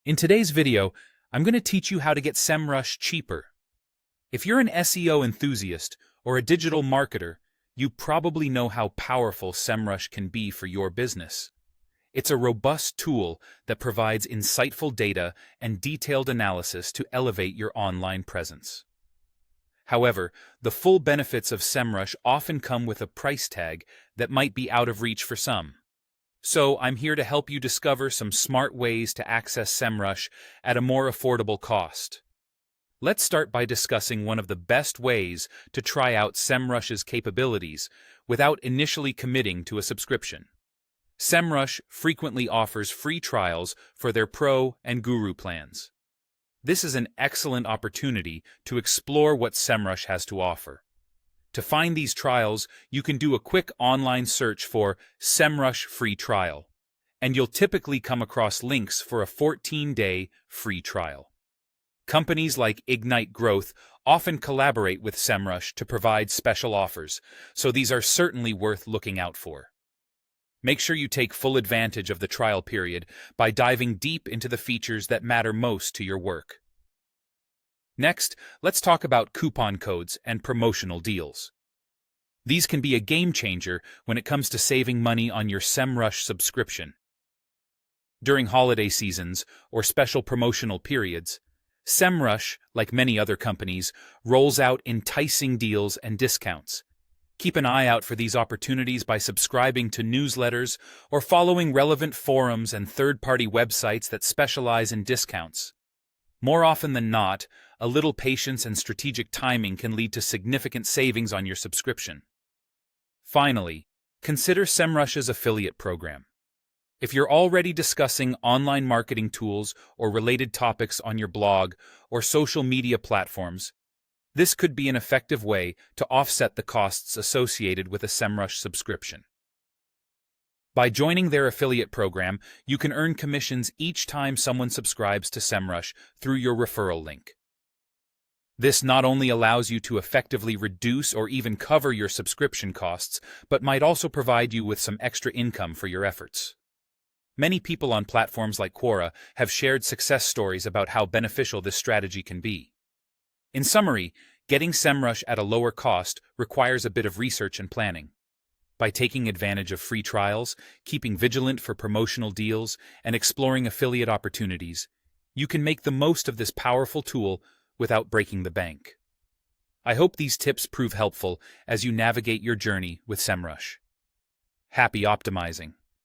In today's video, I'm going to teach you how to get Semrush cheaper. If you're an SEO enthusiast or a digital marketer, you probably know how powerful Semrush can be for your business. It's a robust tool that provides insightful data and detailed analysis to elevate your online presence. However, the full benefits of Semrush often come with a price tag that might be out of reach for some. So I'm here to help you discover some smart ways to access Semrush at a more affordable cost. Let's start by discussing one of the best ways to try out Semrush's capabilities without initially committing to a subscription. Semrush frequently offers free trials for their Pro and Guru plans. This is an excellent opportunity to explore what Semrush has to offer. To find these trials, you can do a quick online search for Semrush free trial, and you'll typically come across links for a 14-day free trial. Companies like Ignite Growth often collaborate with Semrush to provide special offers, so these are certainly worth looking out for. Make sure you take full advantage of the trial period by diving deep into the features that matter most to your work. Next, let's talk about coupon codes and promotional deals. These can be a game changer when it comes to saving money on your Semrush subscription. During holiday seasons or special promotional periods, Semrush, like many other companies, rolls out enticing deals and discounts. Keep an eye out for these opportunities by subscribing to newsletters or following relevant forums and third-party websites that specialize in discounts. More often than not, a little patience and strategic timing can lead to significant savings on your subscription. Finally, consider Semrush's affiliate program. If you're already discussing online marketing tools or related topics on your blog or social media platforms, this could be an effective way to offset the costs associated with a Semrush subscription. By joining their affiliate program, you can earn commissions each time someone subscribes to Semrush through your referral link. This not only allows you to effectively reduce or even cover your subscription costs, but might also provide you with some extra income for your efforts. Many people on platforms like Quora have shared success stories about how beneficial this strategy can be. In summary, getting Semrush at a lower cost requires a bit of research and planning. By taking advantage of free trials, keeping vigilant for promotional deals, and exploring affiliate opportunities, you can make the most of this powerful tool without breaking the bank. I hope these tips prove helpful as you navigate your journey with Semrush. Happy optimizing!